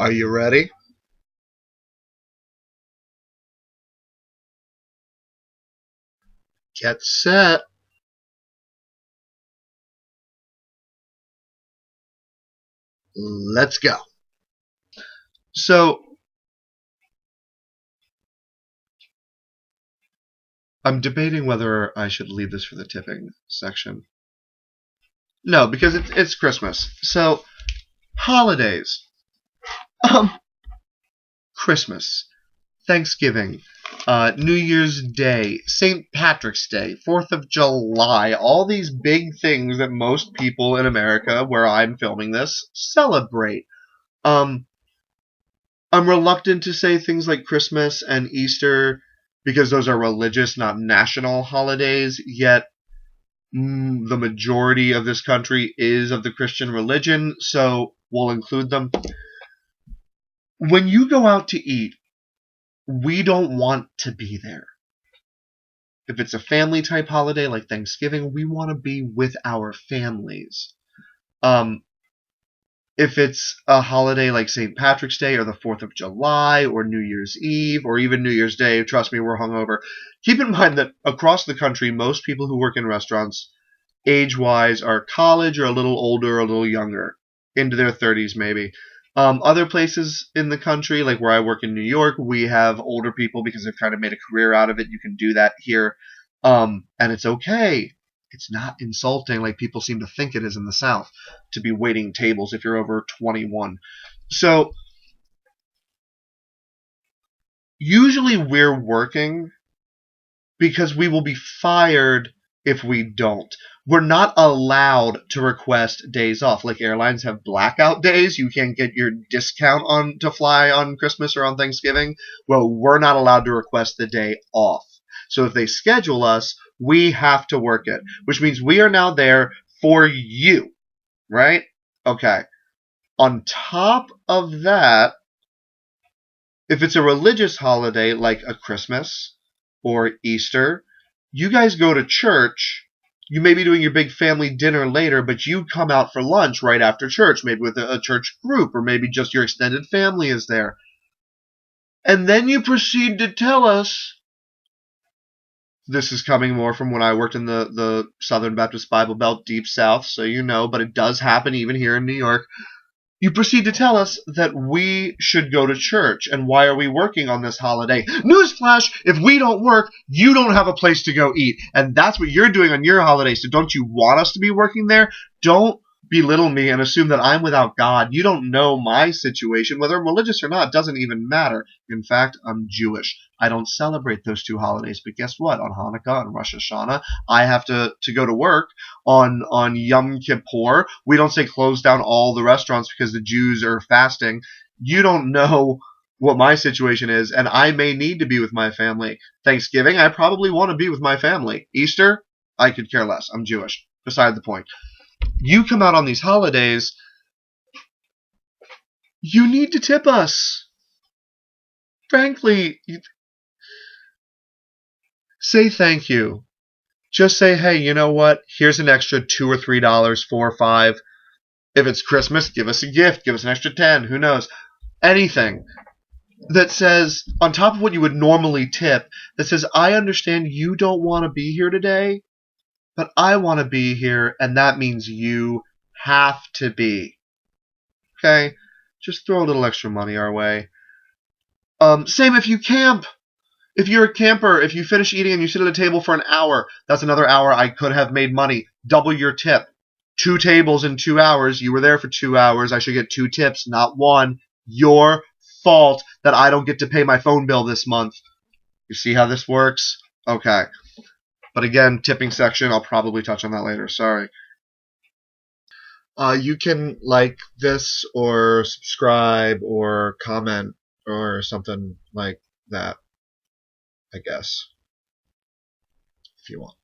Are you ready? Get set. Let's go. So, I'm debating whether I should leave this for the tipping section. No, because it's Christmas. So, holidays. Um, Christmas, Thanksgiving, New Year's Day, St. Patrick's Day, 4th of July, all these big things that most people in America, where I'm filming this, celebrate. Um, I'm reluctant to say things like Christmas and Easter because those are religious, not national holidays, yet the majority of this country is of the Christian religion, so we'll include them. When you go out to eat, we don't want to be there. If it's a family type holiday like Thanksgiving, we want to be with our families. Um, if it's a holiday like St. Patrick's Day or the 4th of July or New Year's Eve or even New Year's Day, trust me, we're hungover. Keep in mind that across the country, most people who work in restaurants, age-wise, are college or a little older or a little younger, into their 30s maybe. Other places in the country, like where I work in New York, we have older people because they've kind of made a career out of it. You can do that here, and it's okay. It's not insulting like people seem to think it is in the South to be waiting tables if you're over 21. So usually we're working because we will be fired if we don't. We're not allowed to request days off. Like airlines have blackout days. You can't get your discount on to fly on Christmas or on Thanksgiving. Well, we're not allowed to request the day off. So if they schedule us, we have to work it, which means we are now there for you, right? Okay. On top of that, if it's a religious holiday like a Christmas or Easter, you guys go to church. You may be doing your big family dinner later, but you come out for lunch right after church, maybe with a church group, or maybe just your extended family is there. And then you proceed to tell us, this is coming more from when I worked in the Southern Baptist Bible Belt, Deep South, so you know, but it does happen even here in New York. You proceed to tell us that we should go to church, and why are we working on this holiday? Newsflash, if we don't work, you don't have a place to go eat, and that's what you're doing on your holiday, so don't you want us to be working there? Don't belittle me and assume that I'm without God. You don't know my situation. Whether I'm religious or not doesn't even matter. In fact, I'm Jewish. I don't celebrate those two holidays, but guess what? On Hanukkah and Rosh Hashanah, I have to go to work. On Yom Kippur, we don't say close down all the restaurants because the Jews are fasting. You don't know what my situation is, and I may need to be with my family. Thanksgiving, I probably want to be with my family. Easter, I could care less. I'm Jewish. Beside the point. You come out on these holidays, you need to tip us. Frankly, say thank you. Just say, hey, you know what? Here's an extra $2 or $3, 4 or 5. If it's Christmas, give us a gift. Give us an extra 10. Who knows? Anything that says, on top of what you would normally tip, that says, I understand you don't want to be here today, but I want to be here, and that means you have to be. Okay? Just throw a little extra money our way. Same if you camp. If you're a camper, if you finish eating and you sit at a table for an hour, that's another hour I could have made money. Double your tip. 2 tables in 2 hours. You were there for 2 hours. I should get 2 tips, not 1. Your fault that I don't get to pay my phone bill this month. You see how this works? Okay. But again, tipping section, I'll probably touch on that later. Sorry. You can like this or subscribe or comment or something like that, I guess, if you want.